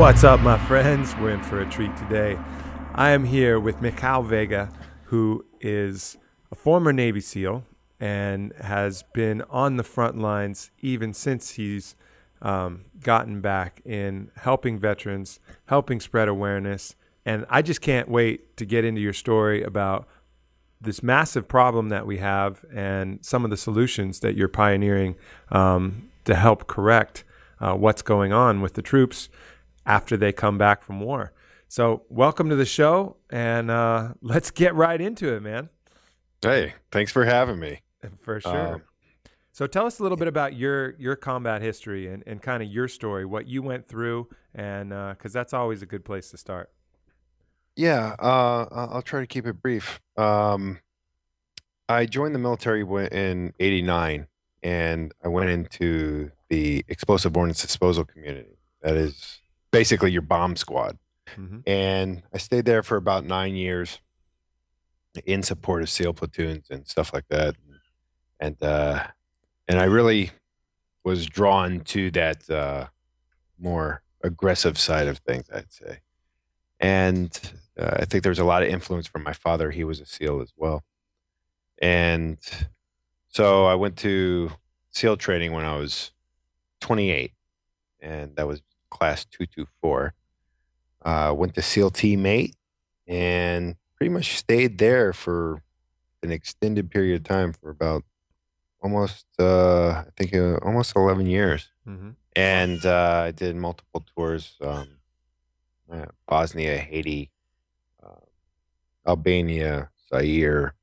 What's up, my friends? We're in for a treat today. I am here with Mikal Vega, who is a former Navy SEAL and has been on the front lines even since he's gotten back in helping veterans, helping spread awareness. And I just can't wait to get into your story about this massive problem that we have and some of the solutions that you're pioneering to help correct what's going on with the troops after they come back from war. So welcome to the show, and let's get right into it, man. Hey, thanks for having me. For sure. So tell us a little bit about your combat history and kind of your story, what you went through, and because that's always a good place to start. Yeah, I'll try to keep it brief. I joined the military in '89, and I went into the explosive ordnance disposal community. That is basically your bomb squad. Mm-hmm. And I stayed there for about 9 years in support of SEAL platoons and stuff like that. And I really was drawn to that more aggressive side of things, I'd say. And I think there was a lot of influence from my father. He was a SEAL as well. And so I went to SEAL training when I was 28, and that was class 224. Went to SEAL Team 8 and pretty much stayed there for an extended period of time for about almost, almost 11 years. Mm-hmm. And I did multiple tours, Bosnia, Haiti, Albania, Zaire,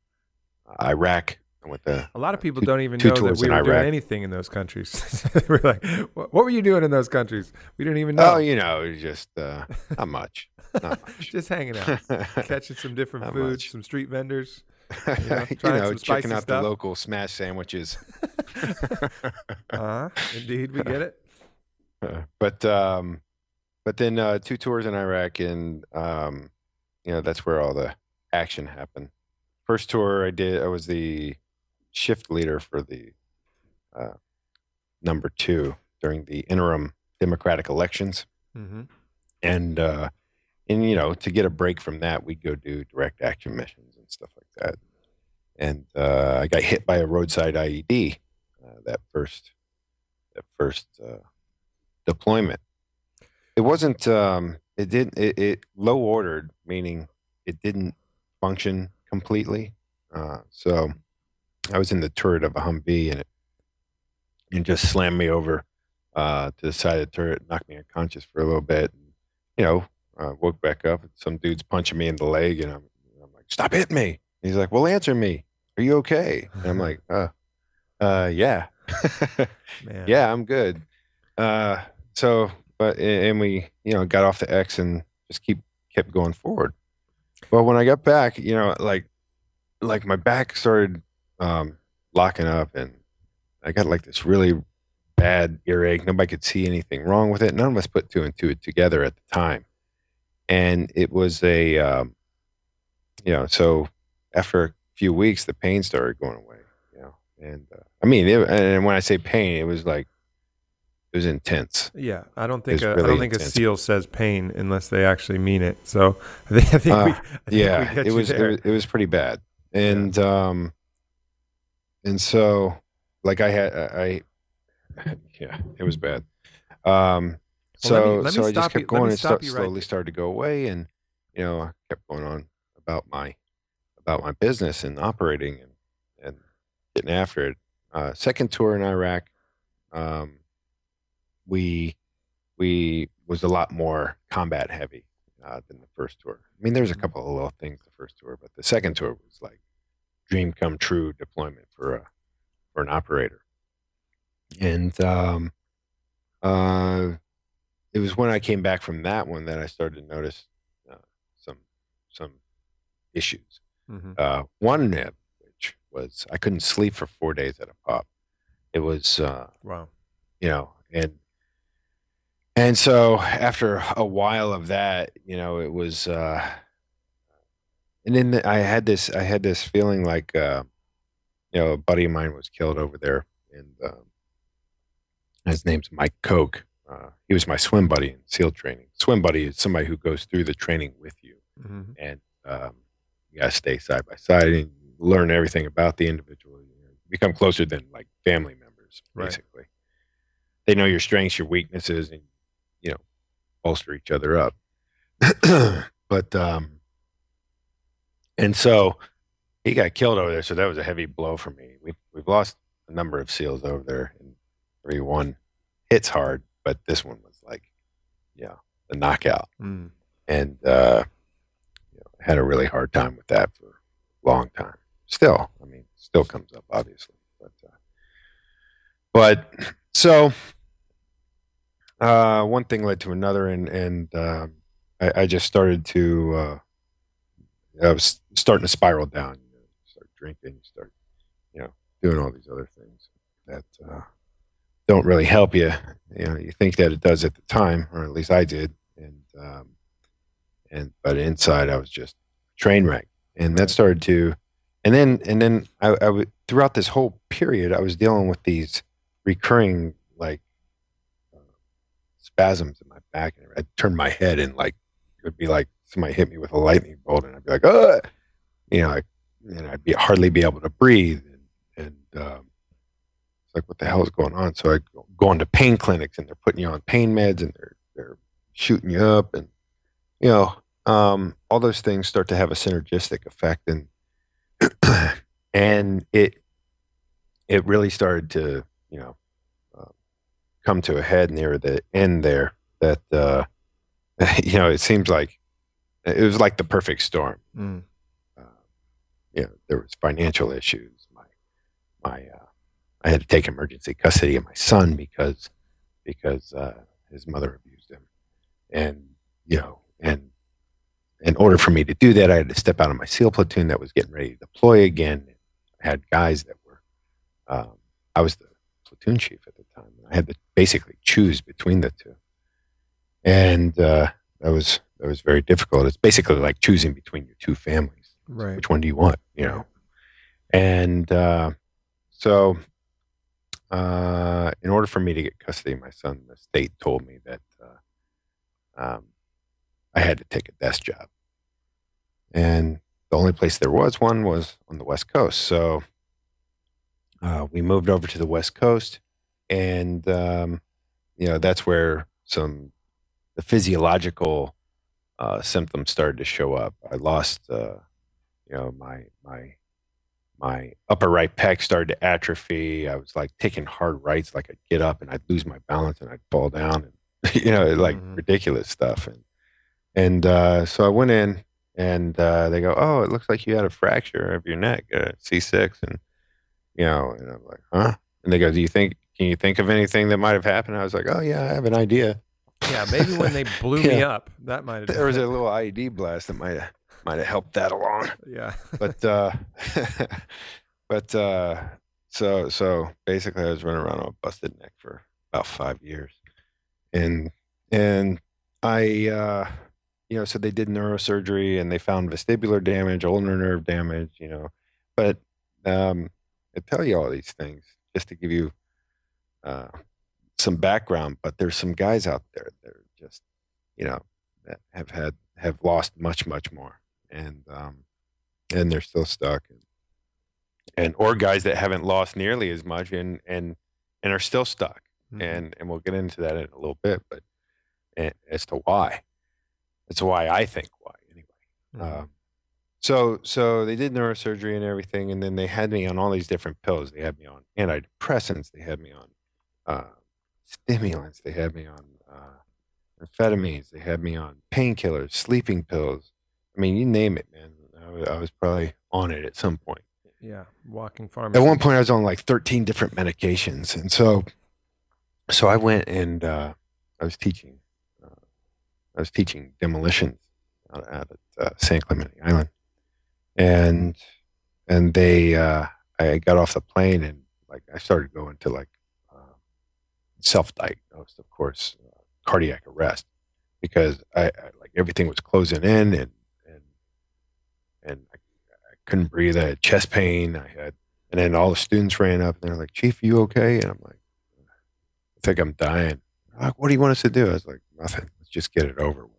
Iraq. I went to A lot of people don't even two know that tours we in were doing Iraq. anything in those countries. We're like, what were you doing in those countries? We didn't even know. Oh, just not much. Not much. Just hanging out, catching some different Not foods, much. some street vendors, trying some spicy Checking out the stuff. local smash sandwiches. Indeed, we get it. But then 2 tours in Iraq, and that's where all the action happened. First tour I was the shift leader for the number 2 during the interim democratic elections. Mm-hmm. And to get a break from that, we'd go do direct action missions and stuff like that. And I got hit by a roadside IED that first deployment. It wasn't. It low ordered, meaning it didn't function completely. So I was in the turret of a Humvee, and it just slammed me over to the side of the turret, knocked me unconscious for a little bit. Woke back up, and some dude's punching me in the leg, and I'm like, "Stop hitting me!" He's like, "Well, answer me. Are you okay?" And I'm like, yeah, Man. yeah, I'm good." And we, got off the X and just kept going forward. Well, when I got back, like my back started locking up, and I got like this really bad earache. Nobody could see anything wrong with it. None of us put 2 and 2 together at the time. And it was so after a few weeks, the pain started going away, and and when I say pain, it was intense. Yeah, I don't It think was I really don't think a intense. SEAL says pain unless they actually mean it. So I think we Yeah, get it you was, there. it was pretty bad. And so like yeah, it was bad. So let me I just stop you. kept Let me going, and stop you right slowly started to go away, and I kept going on about my business and operating and getting after it. Second tour in Iraq, we was a lot more combat heavy than the first tour. I mean, there's a couple of little things the first tour, but the second tour was like dream come true deployment for an operator. And it was when I came back from that one that I started to notice some issues. Mm-hmm. One of which was I couldn't sleep for 4 days at a pop. It was Wow. And so after a while of that, it was and then I had this feeling like a buddy of mine was killed over there, and his name's Mike Koch. he was my swim buddy in SEAL training. Swim buddy is somebody who goes through the training with you, and you got to stay side by side and learn everything about the individual. Become closer than like family members, basically. Right. They know your strengths, your weaknesses, and bolster each other up. But and so he got killed over there, so that was a heavy blow for me. We've lost a number of SEALs over there, and 3-1 hits hard, but this one was like, the knockout. And had a really hard time with that for a long time. Still comes up, obviously. But so one thing led to another, and I just started to. I was starting to spiral down. Start drinking, start, doing all these other things that don't really help you. You think that it does at the time, or at least I did, but inside I was just a train wreck, and that started to, and then I would, throughout this whole period, I was dealing with these recurring like spasms in my back, and I'd turn my head and like it would be like somebody hit me with a lightning bolt, and I'd be like, oh, and I'd hardly be able to breathe, and it's like, what the hell is going on? So I go into pain clinics, and they're putting you on pain meds, and they're shooting you up, and all those things start to have a synergistic effect, and and it really started to come to a head near the end there. That it seems like it was like the perfect storm. There was financial issues. I had to take emergency custody of my son because his mother abused him, and and in order for me to do that, I had to step out of my SEAL platoon that was getting ready to deploy again. I had guys that were, I was the platoon chief at the time. I had to basically choose between the two, and that was very difficult. It's basically like choosing between your two families. Right. Which one do you want? And so in order for me to get custody of my son, the state told me that I had to take a desk job. And the only place there was one was on the West Coast. So we moved over to the West Coast, and that's where the physiological symptoms started to show up. I lost, my upper right pec started to atrophy. I was like taking hard rights, like I'd get up and I'd lose my balance and I'd fall down, and like ridiculous stuff. And so I went in, and they go, "Oh, it looks like you had a fracture of your neck, C6." And and I'm like, "Huh?" And they go, can you think of anything that might have happened? I was like, "Oh yeah, I have an idea." Yeah, maybe when they blew me up, that might have. There was a little IED blast that might have helped that along. Yeah. But so basically, I was running around with a busted neck for about 5 years, and I so they did neurosurgery, and they found vestibular damage, ulnar nerve damage, but I tell you all these things just to give you some background, but there's some guys out there that are just, that have lost much, much more, and they're still stuck, or guys that haven't lost nearly as much and are still stuck, and we'll get into that in a little bit, but as to why. That's why I think why, anyway. So they did neurosurgery and everything, and then they had me on all these different pills. They had me on antidepressants. They had me on stimulants. They had me on amphetamines. They had me on painkillers, sleeping pills. I mean, you name it, man. I was probably on it at some point. Yeah, walking pharmacy. At one point, I was on like 13 different medications, and so I went and I was teaching demolitions out at San Clemente Island, and they I got off the plane, and like I started going to like self-diagnosed, of course, cardiac arrest, because I like everything was closing in, and I couldn't breathe. I had chest pain. And then all the students ran up, and they're like, "Chief, you okay?" And I'm like, "I think I'm dying." Like, what do you want us to do? I was like, nothing. Let's just get it over with.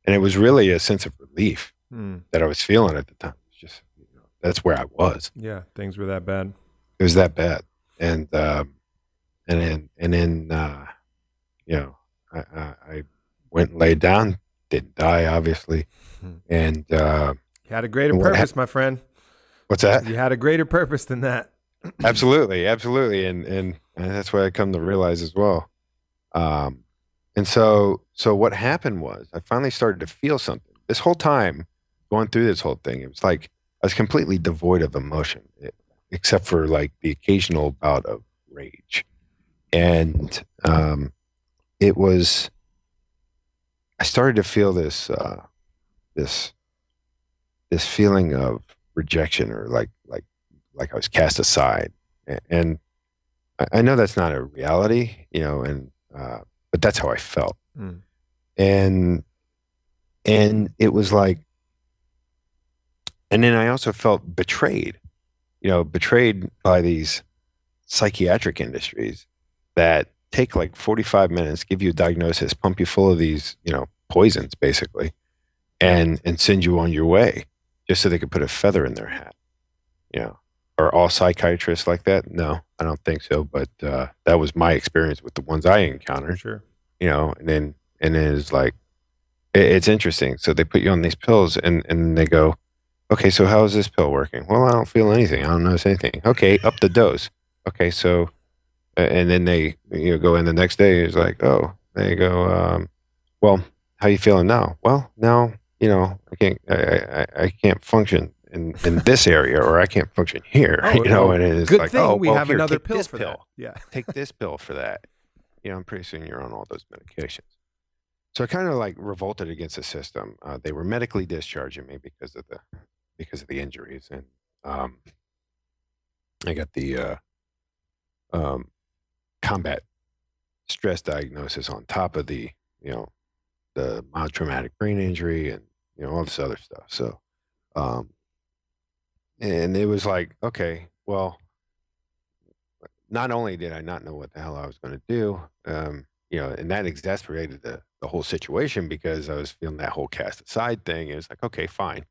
And it was really a sense of relief that I was feeling at the time. It's just, that's where I was. Yeah, things were that bad. It was that bad. And then I went and laid down, didn't die, obviously. And you had a greater purpose, my friend. What's that? You had a greater purpose than that. Absolutely, absolutely. And that's what I come to realize as well. And so what happened was I finally started to feel something. This whole time, going through this whole thing, it was like I was completely devoid of emotion, except for like the occasional bout of rage. And it was, I started to feel this feeling of rejection, or like I was cast aside. And I know that's not a reality, but that's how I felt. And it was like, and then I also felt betrayed, betrayed by these psychiatric industries that take like 45 minutes, give you a diagnosis, pump you full of these, poisons basically, and send you on your way just so they could put a feather in their hat. Are all psychiatrists like that? No, I don't think so. But that was my experience with the ones I encountered. Sure. And then it's like, it's interesting. So they put you on these pills and they go, okay, so how is this pill working? Well, I don't feel anything. I don't notice anything. Okay, up the dose. Okay, so, and then they go in the next day. It's like, oh, they go, well, how you feeling now? Well, now, I can't function in this area, or I can't function here, and it's good like, thing oh, we well, have here, another take pill this for pill. that. Yeah. Take this pill for that. And pretty soon you're on all those medications. So I kind of like revolted against the system. They were medically discharging me because of the injuries. And I got the combat stress diagnosis on top of the mild traumatic brain injury and, all this other stuff. So, and it was like, okay, well, not only did I not know what the hell I was going to do, and that exasperated the whole situation because I was feeling that whole cast aside thing. It was like, okay, fine.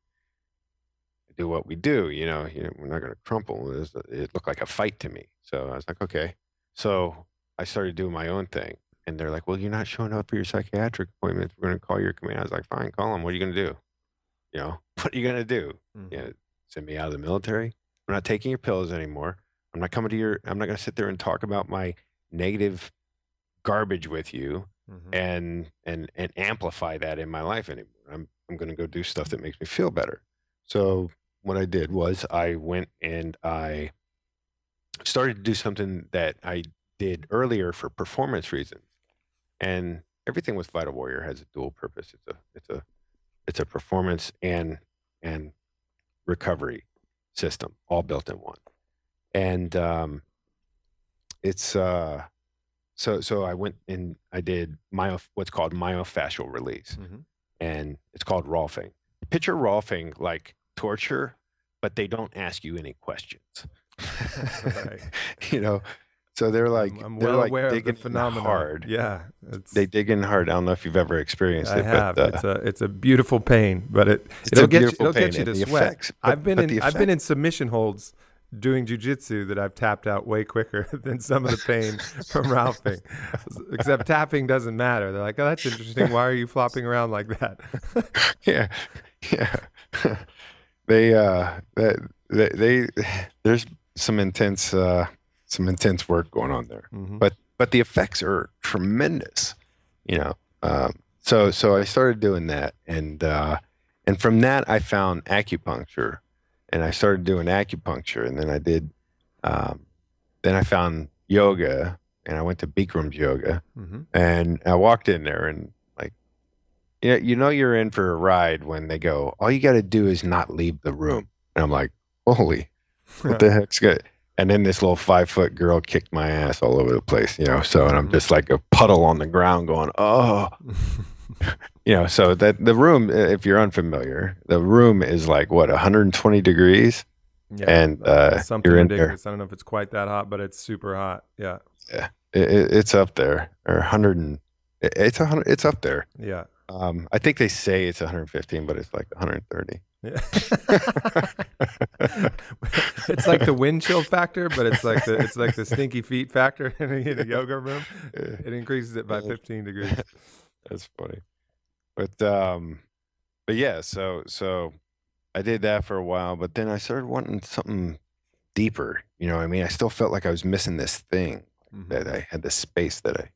Do what we do, we're not going to crumple. It looked like a fight to me. So I was like, okay. So I started doing my own thing. And they're like, well, you're not showing up for your psychiatric appointment. We're going to call your command. I was like, fine, call them. What are you going to do? What are you going to do? Send me out of the military? I'm not taking your pills anymore. I'm not going to sit there and talk about my negative garbage with you and amplify that in my life anymore. I'm going to go do stuff that makes me feel better. So what I did was I went and I started to do something that I did earlier for performance reasons. And everything with Vital Warrior has a dual purpose. It's a performance and recovery system, all built in one. And it's so I went and I did what's called myofascial release, and it's called rolfing. Picture rolfing like torture, but they don't ask you any questions. Right. So they're like, I'm they're well like aware digging of the phenomenon. hard. Yeah, they dig in hard. I don't know if you've ever experienced it. I have. But, it's a beautiful pain, but it'll get you to sweat. Effects, I've been in submission holds doing jujitsu that I've tapped out way quicker than some of the pain from ralphing. Except tapping doesn't matter. They're like, oh, that's interesting. Why are you flopping around like that? Yeah. There's some intense work going on there, but the effects are tremendous, so I started doing that, and from that I found acupuncture, and I started doing acupuncture, and then I did then I found yoga, and I went to Bikram Yoga, and I walked in there, and like, you're in for a ride when they go, all you got to do is not leave the room. And I'm like, holy, what the heck's good? And then this little 5-foot girl kicked my ass all over the place, and I'm just like a puddle on the ground going, oh, so that the room, if you're unfamiliar, the room is like what, 120 degrees. Yeah, and something you're in ridiculous. there. I don't know if it's quite that hot, but it's super hot. Yeah. Yeah. it's up there, or 100 and it's 100. It's up there. Yeah. I think they say it's 115, but it's like 130. Yeah. It's like the wind chill factor, but it's like the stinky feet factor in a yoga room. It increases it by 15 degrees. That's funny. But yeah, so I did that for a while, but then I started wanting something deeper. You know what I mean? I still felt like I was missing this thing, that I had this space that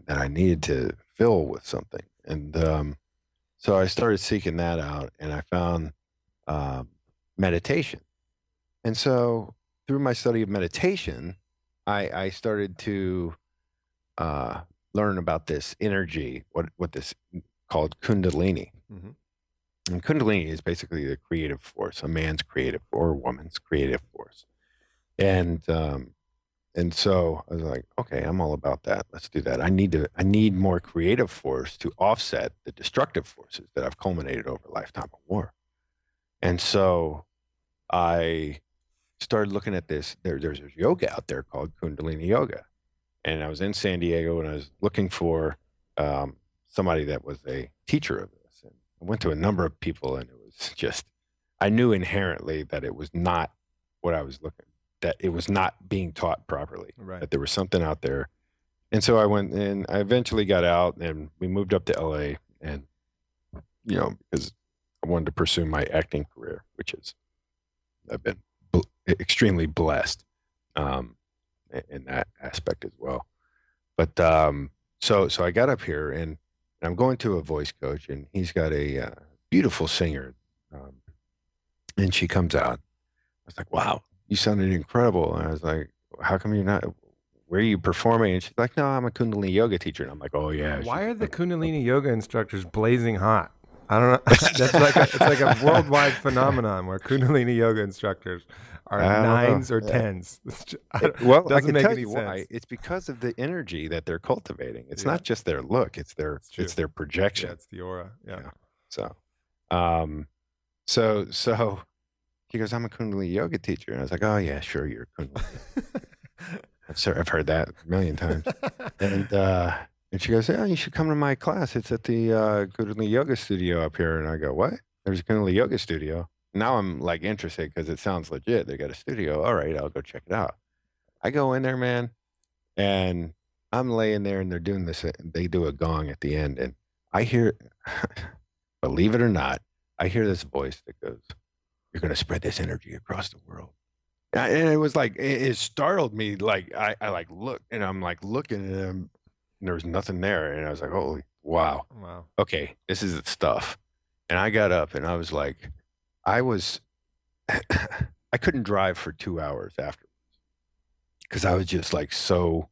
I needed to fill with something. And so I started seeking that out, and I found meditation. And so through my study of meditation, I started to learn about this energy, what this called Kundalini. And Kundalini is basically the creative force, a man's creative or a woman's creative force. And so I was like, okay, I'm all about that. Let's do that. I need more creative force to offset the destructive forces that I've culminated over a lifetime of war. And so I started looking at this. There's this yoga out there called Kundalini Yoga. And I was in San Diego, and I was looking for somebody that was a teacher of this. And I went to a number of people, and it was just, I knew inherently that it was not what I was looking, that it was not being taught properly, Right. that there was something out there. And so I went, and I eventually got out, and we moved up to LA, and, because I wanted to pursue my acting career, which is, I've been extremely blessed in that aspect as well. But so I got up here, and I'm going to a voice coach, and he's got a beautiful singer, and she comes out. I was like, wow, you sounded incredible. And I was like, how come you're not, where are you performing? And she's like, no, I'm a Kundalini yoga teacher. And I'm like, oh yeah. Why are the Kundalini yoga instructors blazing hot? I don't know. That's it's like a worldwide phenomenon where Kundalini yoga instructors are 9s or 10s. Well, I can tell you why. It's because of the energy that they're cultivating. It's not just their look; it's their projection. Yeah, it's the aura. Yeah. So he goes, "I'm a Kundalini yoga teacher," and I was like, "Oh yeah, sure, you're a Kundalini." I've heard that a million times, and she goes, "Yeah, you should come to my class. It's at the Kundalini Yoga studio up here." And I go, "What? There's a Kundalini Yoga studio?" Now I'm like interested because it sounds legit. They got a studio. All right, I'll go check it out. I go in there, man, and I'm laying there, and they're doing this. They do a gong at the end, and I hear, believe it or not, I hear this voice that goes, "You're going to spread this energy across the world." And it was like, it startled me. Like I like look, and I'm like looking at him. And there was nothing there. And I was like, holy, wow. Okay, this is the stuff. And I got up, and I was like, I couldn't drive for 2 hours afterwards because I was just like so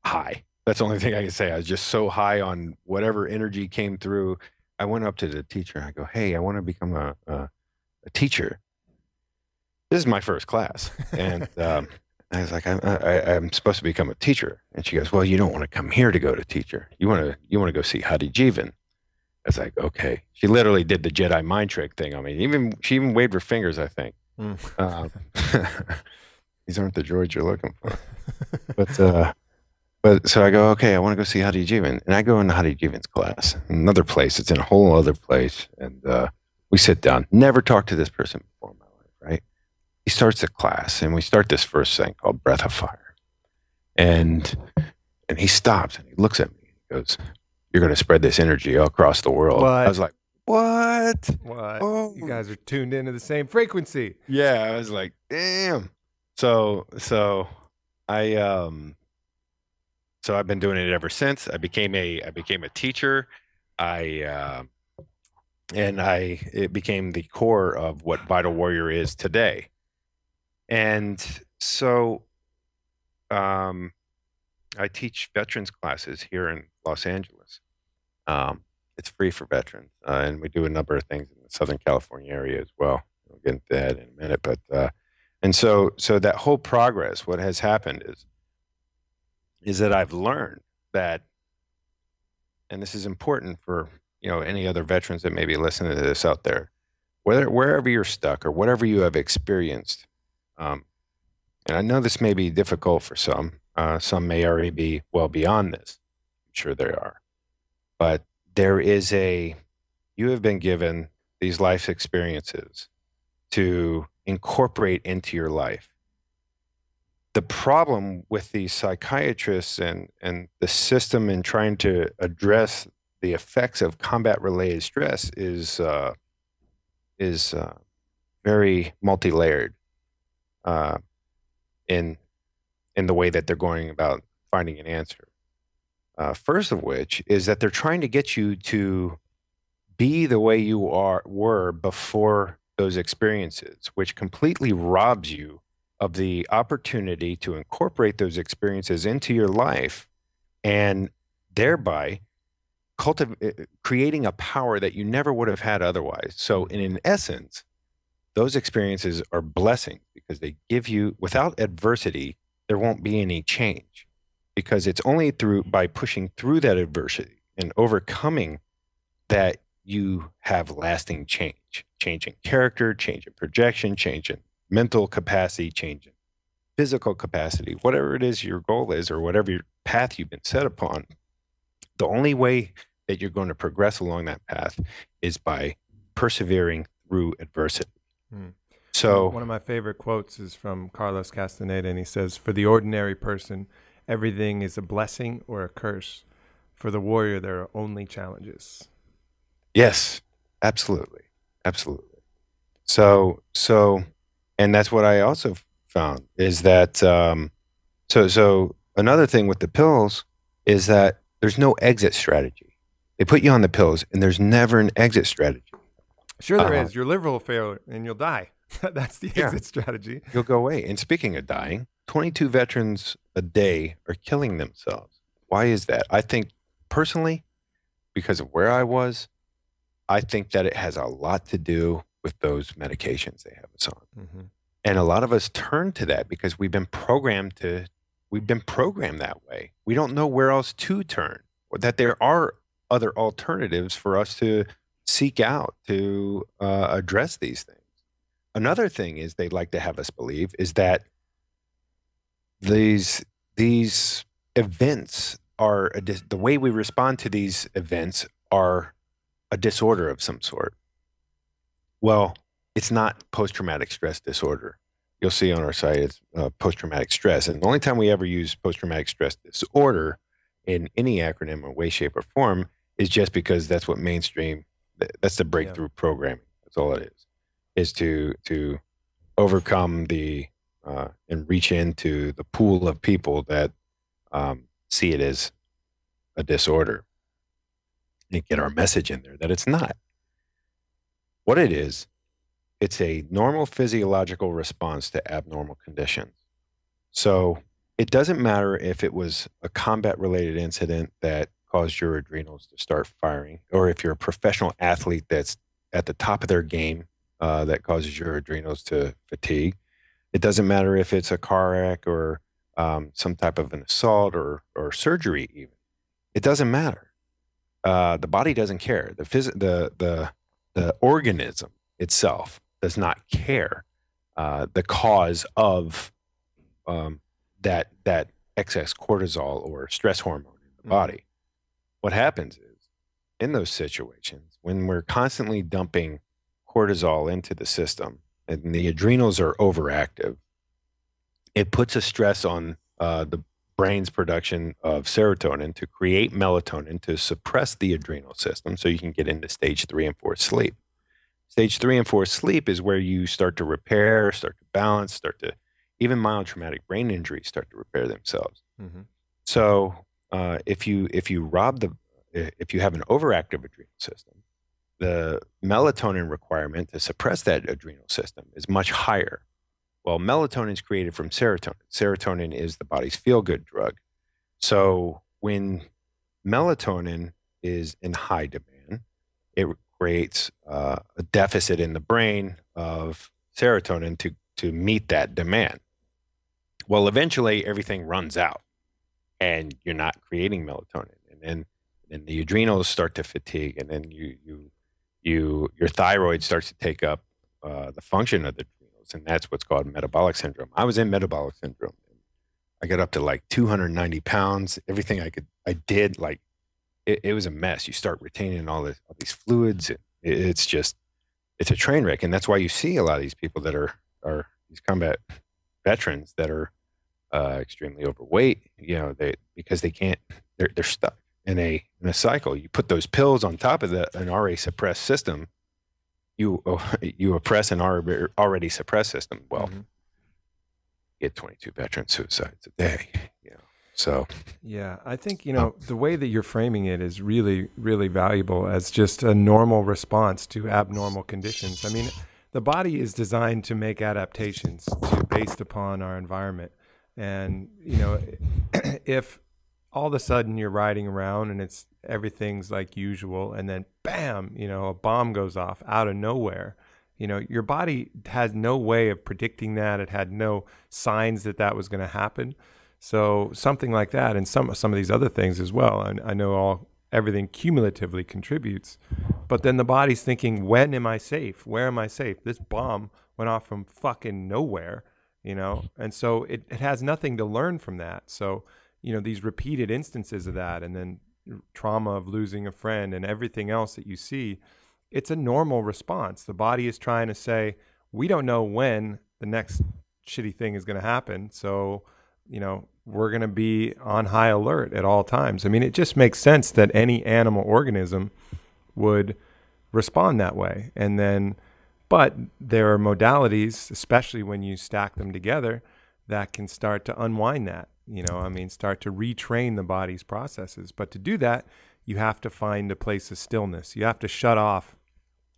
high. That's the only thing I can say. I was just so high on whatever energy came through. I went up to the teacher, and I go, hey, I want to become a teacher. This is my first class. And I was like, I'm supposed to become a teacher. And she goes, well, you don't want to come here to go to teacher. You want to go see Hadi Jivan. I was like, okay. She literally did the Jedi mind trick thing on me. She even waved her fingers, I think. These aren't the droids you're looking for. But so I go, okay, I want to go see Hadi Jivan. And I go into Hadi Jivan's class. Another place. It's in a whole other place. And we sit down. Never talked to this person before in my life, right? He starts the class, and we start this first thing called Breath of Fire. And he stops, and he looks at me, and he goes, you're going to spread this energy all across the world. What? I was like, what? Oh. You guys are tuned into the same frequency. Yeah, I was like, damn. So I've been doing it ever since. I became a teacher. It became the core of what Vital Warrior is today. And so I teach veterans classes here in Los Angeles. It's free for veterans, and we do a number of things in the Southern California area as well. We'll get into that in a minute. But and so that whole progress, what has happened is that I've learned that, and this is important for any other veterans that may be listening to this out there, wherever you're stuck or whatever you have experienced. And I know this may be difficult for some, Some may already be well beyond this. I'm sure there are. But you have been given these life experiences to incorporate into your life. The problem with the psychiatrists and the system in trying to address the effects of combat-related stress is very multi-layered uh, in the way that they're going about finding an answer. First of which is that they're trying to get you to be the way you were before those experiences, which completely robs you of the opportunity to incorporate those experiences into your life and thereby creating a power that you never would have had otherwise. So, in essence, those experiences are blessings because they give you, without adversity, there won't be any change, because it's only by pushing through that adversity and overcoming that you have lasting change in character, change in projection, change in mental capacity, change in physical capacity, whatever it is your goal is or whatever your path you've been set upon. The only way that you're going to progress along that path is by persevering through adversity. So one of my favorite quotes is from Carlos Castaneda, and he says, "For the ordinary person, everything is a blessing or a curse. For the warrior, there are only challenges." yes, absolutely. Absolutely. So, and that's what I also found is that, so another thing with the pills is that there's no exit strategy. They put you on the pills and there's never an exit strategy. Sure there is. Your liver will fail and you'll die. That's the exit strategy. You'll go away. And speaking of dying, 22 veterans a day are killing themselves. Why is that? I think personally, because of where I was, I think that it has a lot to do with those medications they have us on. Mm-hmm. And a lot of us turn to that because we've been programmed that way. We don't know where else to turn, or that there are other alternatives for us to seek out to address these things. Another thing is they'd like to have us believe is that these events are the way we respond to these events are a disorder of some sort. Well, it's not post-traumatic stress disorder. You'll see on our site it's post-traumatic stress. And the only time we ever use post-traumatic stress disorder in any acronym or way, shape, or form is just because that's what that's the breakthrough programming. That's all it is to overcome and reach into the pool of people that see it as a disorder and get our message in there that it's not. What it is, it's a normal physiological response to abnormal conditions. So it doesn't matter if it was a combat-related incident that caused your adrenals to start firing, or if you're a professional athlete that's at the top of their game that causes your adrenals to fatigue. It doesn't matter if it's a car wreck or some type of an assault or surgery even. It doesn't matter. The body doesn't care. The organism itself does not care the cause of that excess cortisol or stress hormone in the body. What happens is, in those situations, when we're constantly dumping cortisol into the system and the adrenals are overactive, it puts a stress on the brain's production of serotonin to create melatonin to suppress the adrenal system so you can get into stage 3 and 4 sleep. Stage 3 and 4 sleep is where you start to repair, start to balance, even mild traumatic brain injuries start to repair themselves. Mm-hmm. So if you have an overactive adrenal system, the melatonin requirement to suppress that adrenal system is much higher. Well, melatonin is created from serotonin. Serotonin is the body's feel-good drug. So when melatonin is in high demand, it creates a deficit in the brain of serotonin to meet that demand. Well, eventually everything runs out and you're not creating melatonin. And then the adrenals start to fatigue, and then your thyroid starts to take up the function of the adrenals, and that's what's called metabolic syndrome. I was in metabolic syndrome. I got up to like 290 pounds. Everything I did, like it was a mess. You start retaining all these fluids. It's just, it's a train wreck. And that's why you see a lot of these people that are these combat veterans that are extremely overweight, because they can't, they're stuck in a cycle. You put those pills on top of an already suppressed system, you oppress an already suppressed system. Well, get 22 veteran suicides a day, so yeah, I think the way that you're framing it is really, really valuable as just a normal response to abnormal conditions. I mean, the body is designed to make adaptations based upon our environment. And, if all of a sudden you're riding around and everything's like usual, and then bam, a bomb goes off out of nowhere, your body has no way of predicting that. It had no signs that was going to happen. So something like that, and some of these other things as well. And I know everything cumulatively contributes, but then the body's thinking, when am I safe? Where am I safe? This bomb went off from fucking nowhere. And so it has nothing to learn from that. So, these repeated instances of that, and then trauma of losing a friend and everything else that you see, it's a normal response. The body is trying to say, we don't know when the next shitty thing is going to happen. So, we're going to be on high alert at all times. I mean, it just makes sense that any animal organism would respond that way. And then, but there are modalities, especially when you stack them together, that can start to unwind that, start to retrain the body's processes. But to do that, you have to find a place of stillness. You have to shut off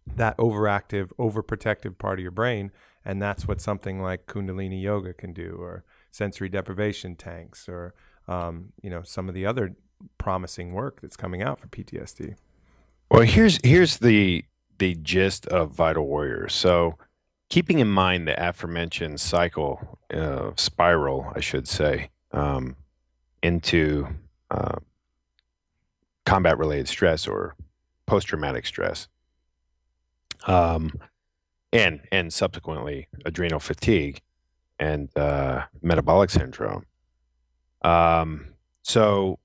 that overactive, overprotective part of your brain. And that's what something like Kundalini Yoga can do, or sensory deprivation tanks, or, some of the other promising work that's coming out for PTSD. Well, here's the gist of Vital Warriors. So, keeping in mind the aforementioned spiral, I should say, into combat-related stress or post-traumatic stress, and subsequently adrenal fatigue and metabolic syndrome. So,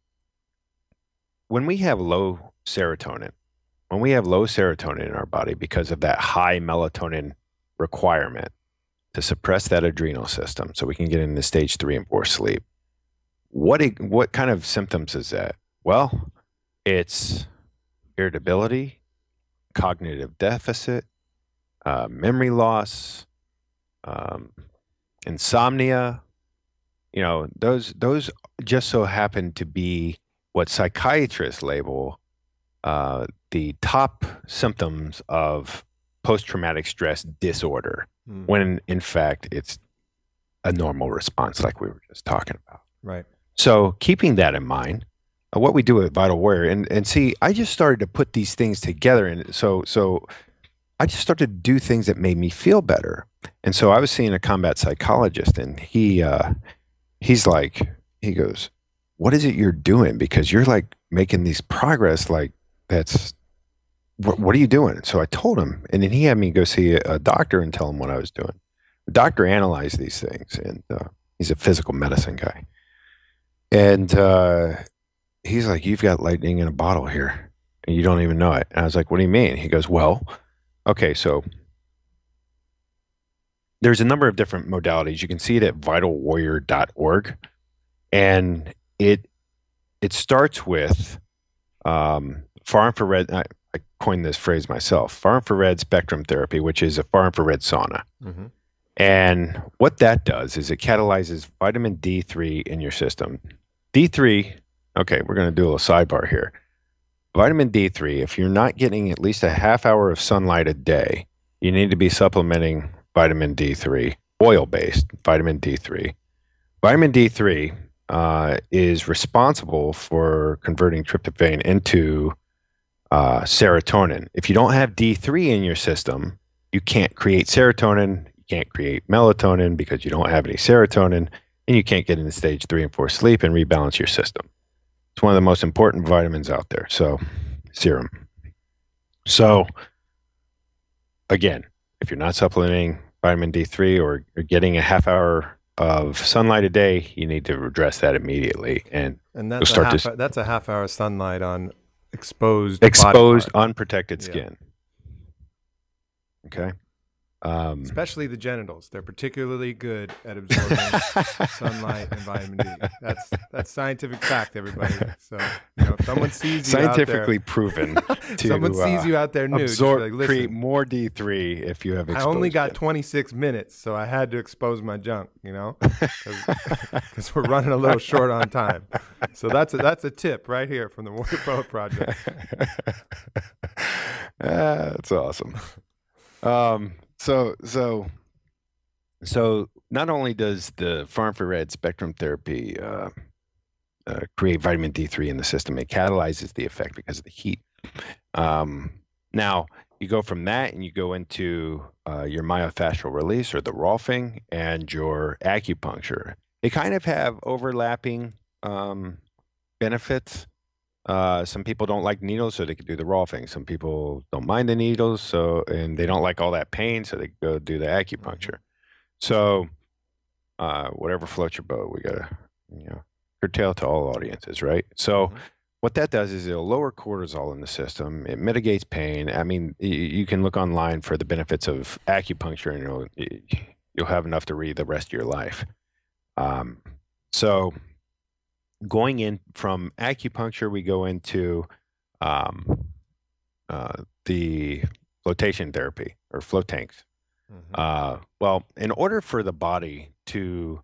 when we have low serotonin in our body because of that high melatonin requirement to suppress that adrenal system so we can get into stage 3 and 4 sleep, what kind of symptoms is that? Well, it's irritability, cognitive deficit, memory loss, insomnia. Those just so happen to be what psychiatrists label the top symptoms of post-traumatic stress disorder, when in fact it's a normal response like we were just talking about. Right. So keeping that in mind, what we do at Vital Warrior, and see, I just started to put these things together, and so I just started to do things that made me feel better. And so I was seeing a combat psychologist, and he goes, "What is it you're doing? Because you're like making these progress, like what are you doing?" So I told him, and then he had me go see a doctor and tell him what I was doing. The doctor analyzed these things, and he's a physical medicine guy. And he's like, "You've got lightning in a bottle here, and you don't even know it." And I was like, "What do you mean?" He goes, "Well, okay, so there's a number of different modalities. You can see it at vitalwarrior.org. And it starts with far infrared. I coined this phrase myself, far infrared spectrum therapy, which is a far infrared sauna. Mm-hmm. And what that does is it catalyzes vitamin D3 in your system. D3, okay, we're going to do a little sidebar here. Vitamin D3, if you're not getting at least a half hour of sunlight a day, you need to be supplementing vitamin D3, oil-based vitamin D3. Vitamin D3 is responsible for converting tryptophan into serotonin. If you don't have D3 in your system, you can't create serotonin, you can't create melatonin because you don't have any serotonin, and you can't get into stage 3 and 4 sleep and rebalance your system. It's one of the most important vitamins out there. So, serum. So, again, if you're not supplementing vitamin D3 or getting a half hour of sunlight a day, you need to address that immediately, and you'll that's start to that's a half hour sunlight on exposed body exposed, part. unprotected Yeah. skin. Okay. Especially the genitals. They're particularly good at absorbing sunlight and vitamin D. That's scientific fact, everybody. So, if someone sees you scientifically out there, proven to someone sees you out there nude, absorb, like, listen, create more D3 if you have I exposed only got skin. 26 minutes, so I had to expose my junk, because we're running a little short on time. So that's a tip right here from the Warrior Poet Project. That's awesome. So not only does the far infrared spectrum therapy create vitamin D3 in the system, it catalyzes the effect because of the heat. Now you go from that and you go into your myofascial release, or the Rolfing, and your acupuncture. They kind of have overlapping benefits. Some people don't like needles, so they could do the Rolfing. Some people don't mind the needles, and they don't like all that pain, so they go do the acupuncture. So whatever floats your boat, we gotta, curtail to all audiences, right? So what that does is it'll lower cortisol in the system. It mitigates pain. I mean, you can look online for the benefits of acupuncture, and you'll have enough to read the rest of your life. So going in from acupuncture, we go into the floatation therapy, or float tanks. Well, in order for the body to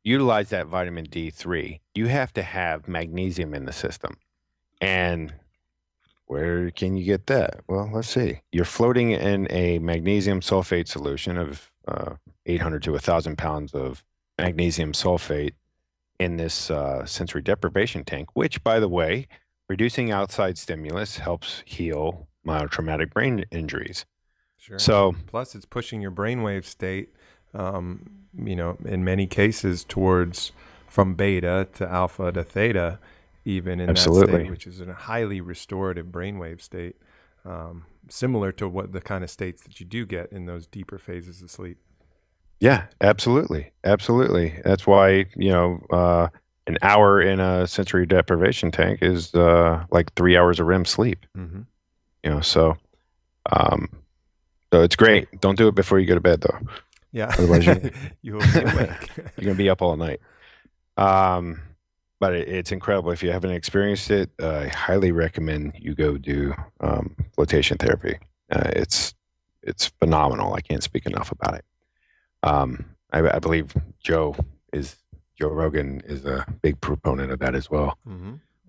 utilize that vitamin D3, you have to have magnesium in the system. And where can you get that? Well, let's see. You're floating in a magnesium sulfate solution of 800 to 1,000 pounds of magnesium sulfate in this sensory deprivation tank, which, by the way, reducing outside stimulus helps heal myotraumatic brain injuries. Sure. So, plus, it's pushing your brainwave state, in many cases towards from beta to alpha to theta, even in absolutely, that state, which is a highly restorative brainwave state, similar to what the kind of states that you do get in those deeper phases of sleep. Yeah, absolutely. Absolutely. That's why, an hour in a sensory deprivation tank is like 3 hours of REM sleep. So it's great. Don't do it before you go to bed, though. Yeah. Otherwise, you'll be awake. You're going to be up all night. But it's incredible. If you haven't experienced it, I highly recommend you go do flotation therapy. It's phenomenal. I can't speak enough about it. I believe Joe Rogan is a big proponent of that as well.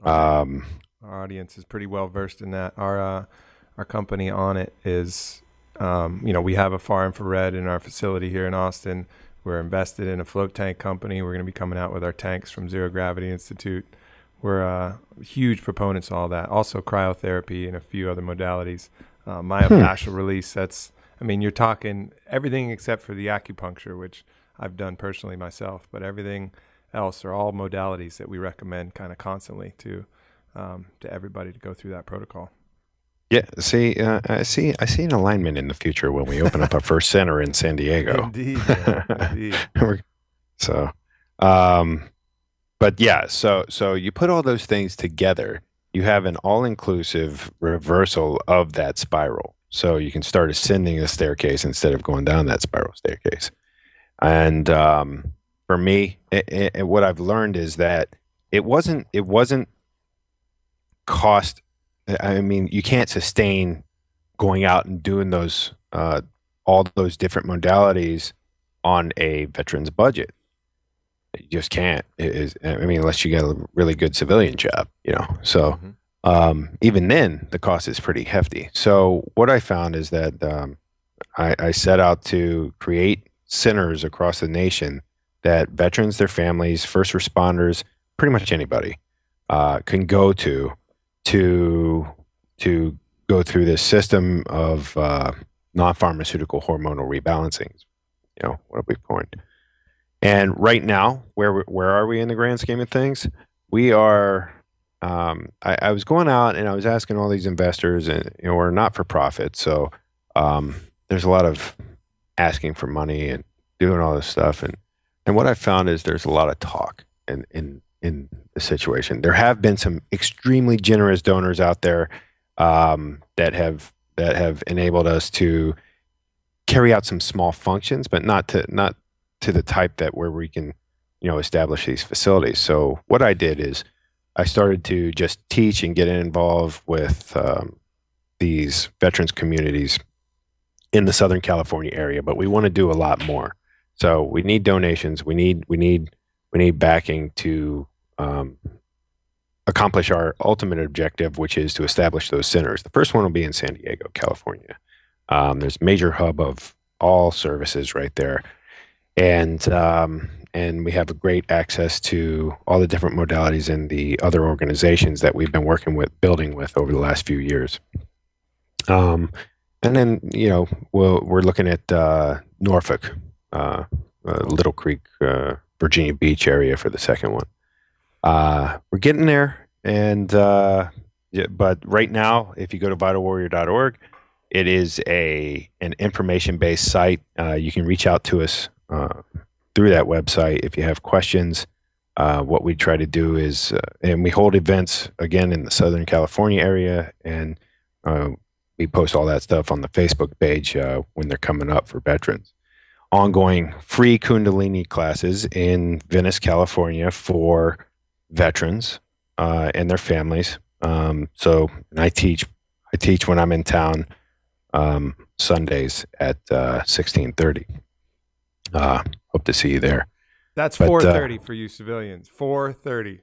Our audience is pretty well versed in that. Our company on it is, we have a far infrared in our facility here in Austin. We're invested in a float tank company. We're going to be coming out with our tanks from Zero Gravity Institute. We're huge proponents of all that. Also cryotherapy and a few other modalities. Myofascial release, you're talking everything except for the acupuncture, which I've done personally myself, but everything else are all modalities that we recommend kind of constantly to everybody to go through that protocol. Yeah, I see an alignment in the future when we open up our first center in San Diego. Indeed, indeed. But yeah, so you put all those things together, you have an all-inclusive reversal of that spiral. So you can start ascending the staircase instead of going down that spiral staircase. And for me, what I've learned is that it wasn't cost. I mean, you can't sustain going out and doing those all those different modalities on a veteran's budget. You just can't. Unless you get a really good civilian job, So even then, the cost is pretty hefty. So what I found is that I set out to create centers across the nation that veterans, their families, first responders, pretty much anybody can go to go through this system of non-pharmaceutical hormonal rebalancing. What we've coined. And right now, where are we in the grand scheme of things? We are. I was going out and I was asking all these investors, and we're not for profit, so there's a lot of asking for money, and doing all this stuff, and what I found is there's a lot of talk in the situation. There have been some extremely generous donors out there that have enabled us to carry out some small functions, but not to the type that where we can, establish these facilities. So what I did is I started to just teach and get involved with these veterans communities in the Southern California area, but we want to do a lot more. So we need donations. We need backing to accomplish our ultimate objective, which is to establish those centers. The first one will be in San Diego, California. There's a major hub of all services right there, and we have a great access to all the different modalities and the other organizations that we've been working with, building with over the last few years. And then we're looking at Norfolk, Little Creek, Virginia Beach area for the second one. We're getting there, and but right now, if you go to vitalwarrior.org, it is an information-based site. You can reach out to us through that website if you have questions. What we try to do is, and we hold events again in the Southern California area, and we post all that stuff on the Facebook page when they're coming up for veterans. Ongoing free Kundalini classes in Venice, California for veterans and their families. So and I teach when I'm in town Sundays at 16:30. Hope to see you there. That's 4:30 for you civilians. 4:30.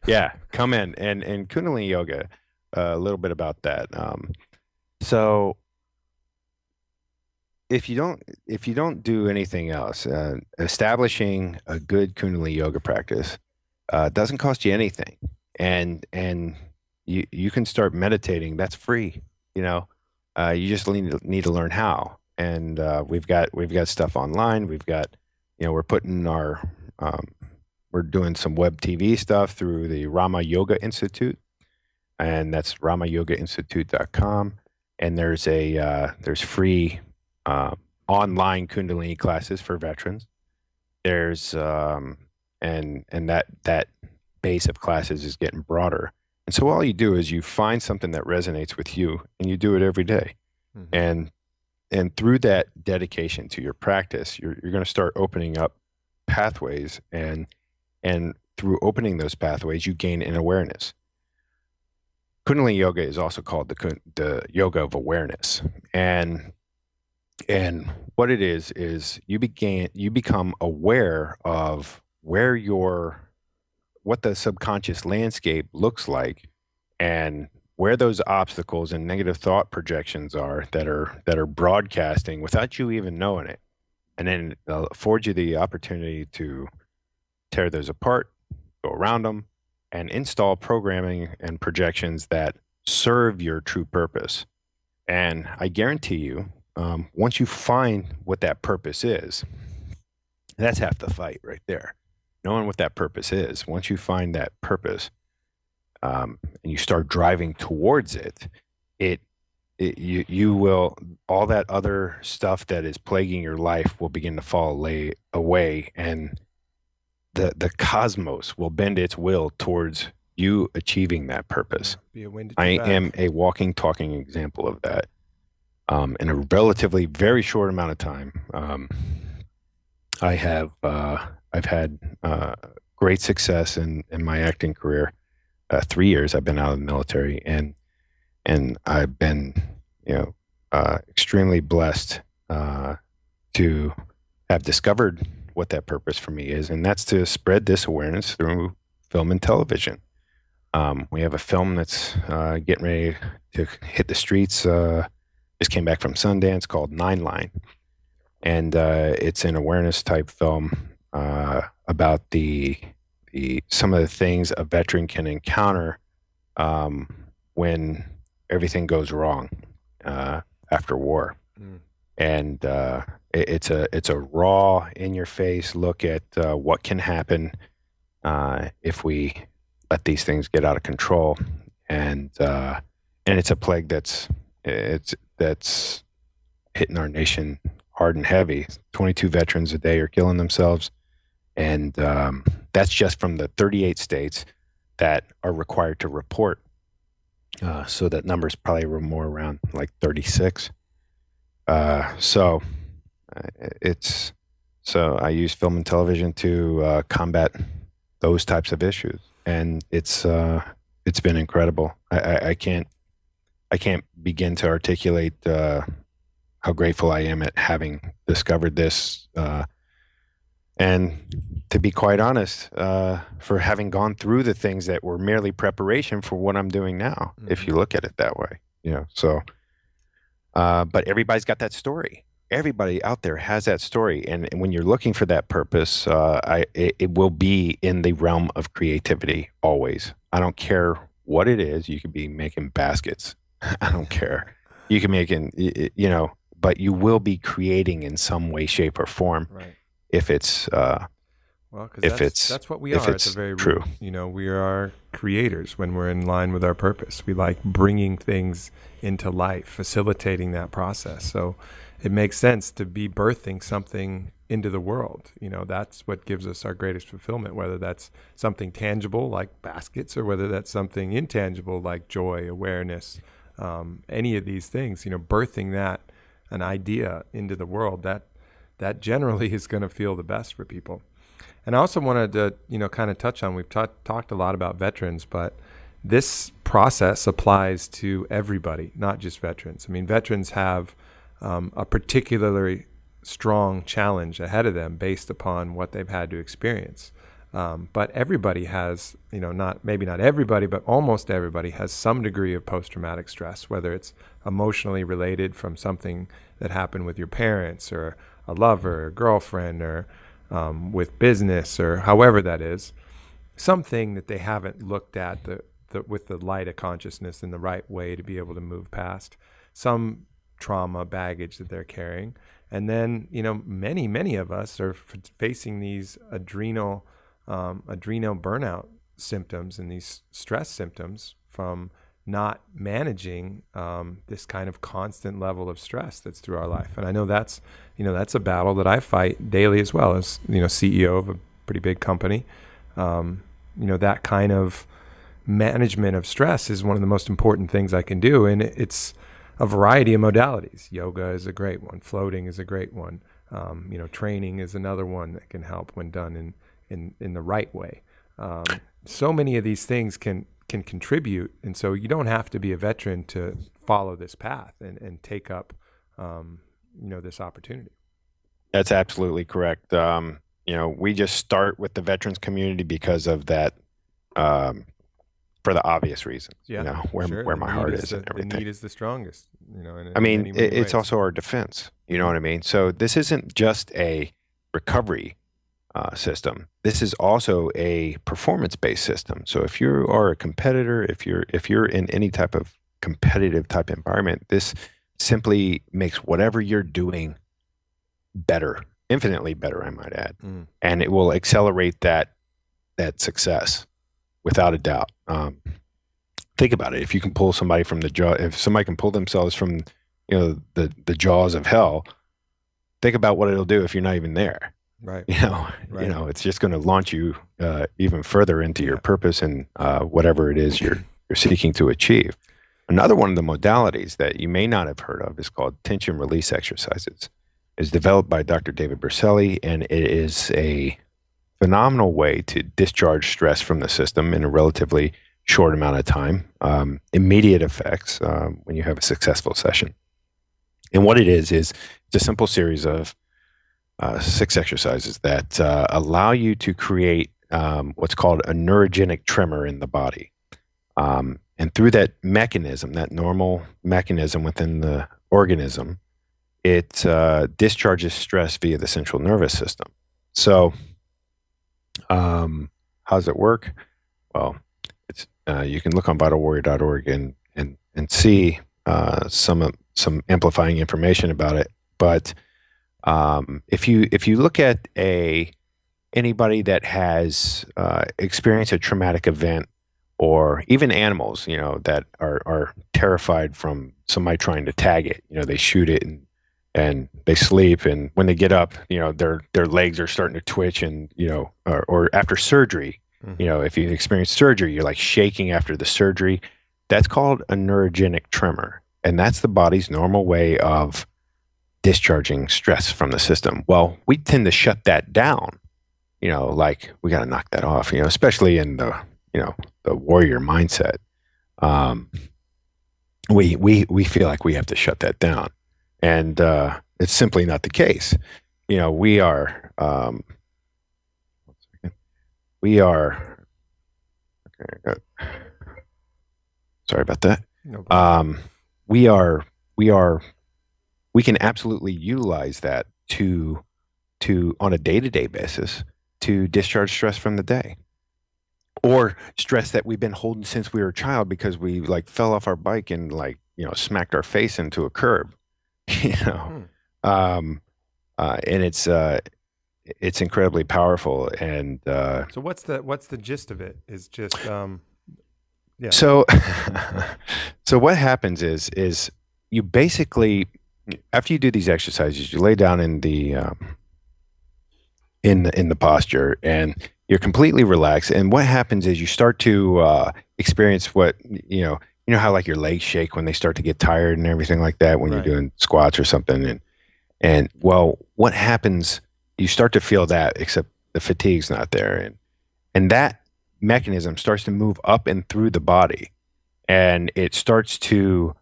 Yeah, come in and Kundalini Yoga. A little bit about that. So if you don't do anything else, establishing a good Kundalini Yoga practice doesn't cost you anything, and you can start meditating. That's free. You just need to learn how. And we've got stuff online. We've got, we're putting we're doing some web TV stuff through the Rama Yoga Institute, and that's ramayogainstitute.com. And there's free online Kundalini classes for veterans. There's and that base of classes is getting broader. And so all you do is you find something that resonates with you, and you do it every day. Mm-hmm. And through that dedication to your practice, you're going to start opening up pathways, and through opening those pathways, you gain an awareness. Kundalini Yoga is also called the yoga of awareness, and what it is you become aware of what the subconscious landscape looks like, and where those obstacles and negative thought projections are that are broadcasting without you even knowing it, and then it'll afford you the opportunity to tear those apart, go around them, and install programming and projections that serve your true purpose. And I guarantee you, once you find what that purpose is, that's half the fight right there. Knowing what that purpose is. Once you find that purpose, and you start driving towards it, you will, all that other stuff that is plaguing your life will begin to fall away, and the cosmos will bend its will towards you achieving that purpose. I am a walking, talking example of that. In a relatively very short amount of time, I've had great success in my acting career. 3 years I've been out of the military, and I've been extremely blessed to have discovered what that purpose for me is, and that's to spread this awareness through film and television. We have a film that's getting ready to hit the streets. Just came back from Sundance, called 9 Line, and it's an awareness type film about some of the things a veteran can encounter when everything goes wrong after war. And it's a raw, in your face look at what can happen if we let these things get out of control, and it's a plague that's hitting our nation hard and heavy. 22 veterans a day are killing themselves. And that's just from the 38 states that are required to report. So that number is probably more around like 36. So I use film and television to combat those types of issues, and it's been incredible. I can't begin to articulate how grateful I am at having discovered this, and to be quite honest, for having gone through the things that were merely preparation for what I'm doing now. Mm-hmm. If you look at it that way, So, but everybody's got that story. Everybody out there has that story, and when you're looking for that purpose, it will be in the realm of creativity always. I don't care what it is. You could be making baskets. I don't care. You can make but you will be creating in some way, shape, or form. Right. If it's that's what we are at the very true. Root. We are creators when we're in line with our purpose. We like bringing things into life, facilitating that process. So it makes sense to be birthing something into the world. That's what gives us our greatest fulfillment, whether that's something tangible like baskets or whether that's something intangible like joy, awareness, any of these things, birthing an idea into the world, that generally is going to feel the best for people. And I also wanted to, kind of touch on, we've talked a lot about veterans, but this process applies to everybody, not just veterans. I mean, veterans have a particularly strong challenge ahead of them based upon what they've had to experience. But everybody has, maybe not everybody, but almost everybody has some degree of post-traumatic stress, whether it's emotionally related from something that happened with your parents or a lover, or girlfriend, or with business, or however that is, something that they haven't looked at with the light of consciousness in the right way to be able to move past, some trauma baggage that they're carrying. And then, many of us are facing these adrenal burnout symptoms and these stress symptoms from not managing this kind of constant level of stress that's through our life. And I know that's a battle that I fight daily as well as, CEO of a pretty big company. That kind of management of stress is one of the most important things I can do. And it's a variety of modalities. Yoga is a great one. Floating is a great one. Training is another one that can help when done in the right way. So many of these things can contribute, and so you don't have to be a veteran to follow this path and take up this opportunity. That's absolutely correct. We just start with the veterans community because of that, for the obvious reasons. Yeah, where my heart is and everything. The need is the strongest. It's also our defense. You know what I mean? So this isn't just a recovery system. This is also a performance-based system. So if you are a competitor, if you're in any type of competitive type environment, this simply makes whatever you're doing better, infinitely better, I might add, and it will accelerate that success without a doubt. Think about it. If you can pull somebody from the jaw, if somebody can pull themselves from the jaws of hell, think about what it'll do if you're not even there. Right. It's just going to launch you even further into your purpose and whatever it is you're seeking to achieve. Another one of the modalities that you may not have heard of is called tension release exercises. It's developed by Dr. David Berceli, and it is a phenomenal way to discharge stress from the system in a relatively short amount of time. Immediate effects when you have a successful session. And what it is it's a simple series of 6 exercises that allow you to create what's called a neurogenic tremor in the body. And through that mechanism, that normal mechanism within the organism, it discharges stress via the central nervous system. So how does it work? Well, it's you can look on vitalwarrior.org and see some amplifying information about it. But if you look at anybody that has experienced a traumatic event, or even animals, that are terrified from somebody trying to tag it, they shoot it and they sleep, and when they get up, their legs are starting to twitch, and or after surgery, if you experience surgery, you're like shaking after the surgery. That's called a neurogenic tremor, and that's the body's normal way of discharging stress from the system. Well, we tend to shut that down, like we got to knock that off, especially in the warrior mindset. We feel like we have to shut that down, and it's simply not the case. We are okay, sorry about that. No problem. We can absolutely utilize that to on a day-to-day basis to discharge stress from the day, or stress that we've been holding since we were a child because we like fell off our bike and smacked our face into a curb. And it's incredibly powerful. And so what's the gist of it? Is just yeah. So what happens is you basically, after you do these exercises, you lay down in the posture, and you're completely relaxed. And what happens is you start to experience what how like your legs shake when they start to get tired and everything like that when Right. you're doing squats or something. And well, what happens? You start to feel that, except the fatigue's not there, and that mechanism starts to move up and through the body, and it starts to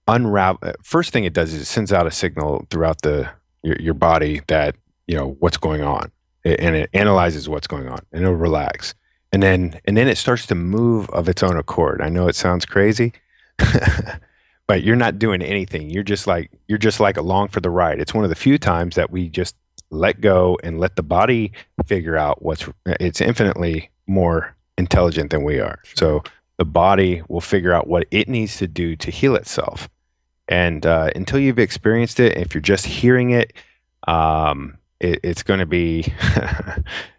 unravel. First thing it does is it sends out a signal throughout your body that what's going on, and it analyzes what's going on, and it'll relax, and then it starts to move of its own accord. I know it sounds crazy, but you're not doing anything. You're just like along for the ride. It's one of the few times that we just let go and let the body figure out it's infinitely more intelligent than we are. Sure. So the body will figure out what it needs to do to heal itself. And until you've experienced it, if you're just hearing it, it's going to be,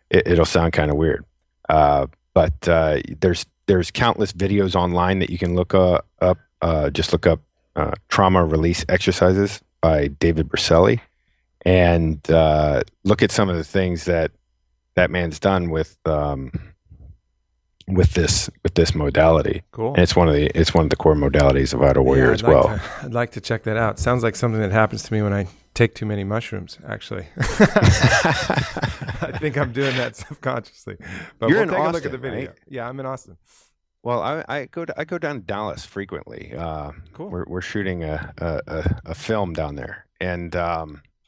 it'll sound kind of weird. But there's countless videos online that you can look up. Just look up trauma release exercises by David Berceli, and look at some of the things that man's done with this modality. Cool. And it's one of the core modalities of Vital Warrior as well. I'd like to check that out. Sounds like something that happens to me when I take too many mushrooms, actually. I think I'm doing that subconsciously. But You're we'll in take a look Austin, at the video. right? Yeah, I'm in Austin. Well, I go down to Dallas frequently. Cool. We're shooting a film down there, and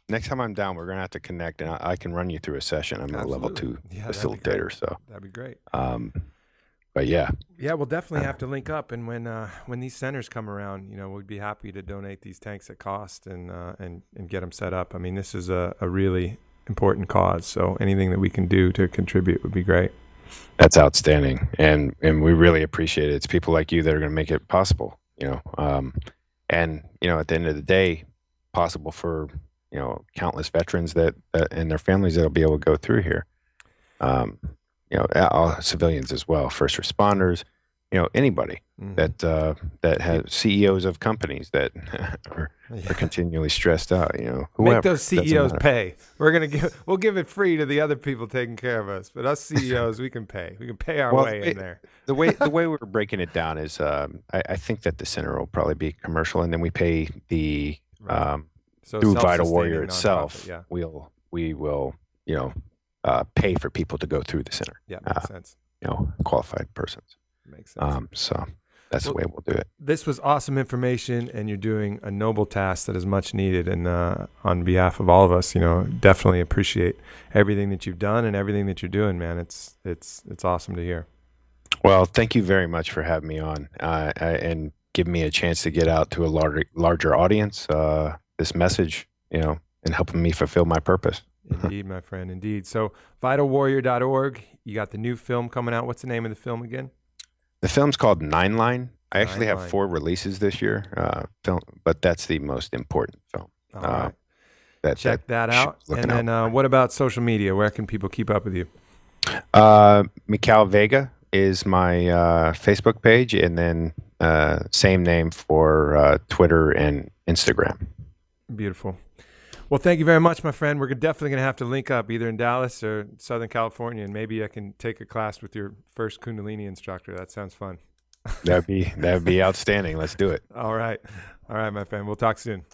next time I'm down, we're gonna have to connect, and I can run you through a session. I'm a level 2 facilitator, so that'd be great. But yeah, we'll definitely have to link up, and when these centers come around, we'd be happy to donate these tanks at cost and get them set up. I mean, this is a really important cause, so anything that we can do to contribute would be great. that's outstanding, and we really appreciate it. It's people like you that are going to make it possible, and at the end of the day, possible for countless veterans that and their families that'll be able to go through here. All civilians as well, first responders, anybody that has CEOs of companies that are continually stressed out, whoever. Make those CEOs pay. We'll give it free to the other people taking care of us, but us CEOs, we can pay. We can pay our way in there. The way we're breaking it down is, I think that the center will probably be commercial, and then we pay the So through Vital self-sustaining Warrior nonprofit, itself. Yeah. We will pay for people to go through the center. Yeah, makes sense. Qualified persons. Makes sense. So that's the way we'll do it. This was awesome information, and you're doing a noble task that is much needed. And on behalf of all of us, definitely appreciate everything that you've done and everything that you're doing, man. It's awesome to hear. Well, thank you very much for having me on and giving me a chance to get out to a larger audience. This message, and helping me fulfill my purpose. Indeed, my friend. Indeed. So vitalwarrior.org. You got the new film coming out. What's the name of the film again? The film's called 9 Line. I actually have 9 Line. 4 releases this year, but that's the most important film. All right. Check Check that out. And then what about social media? Where can people keep up with you? Mikal Vega is my Facebook page, and then same name for Twitter and Instagram. Beautiful. Well, thank you very much, my friend. We're definitely going to have to link up either in Dallas or Southern California, and maybe I can take a class with your first Kundalini instructor. That sounds fun. That'd be outstanding. Let's do it. All right, my friend. We'll talk soon.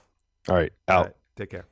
All right, out. Take care.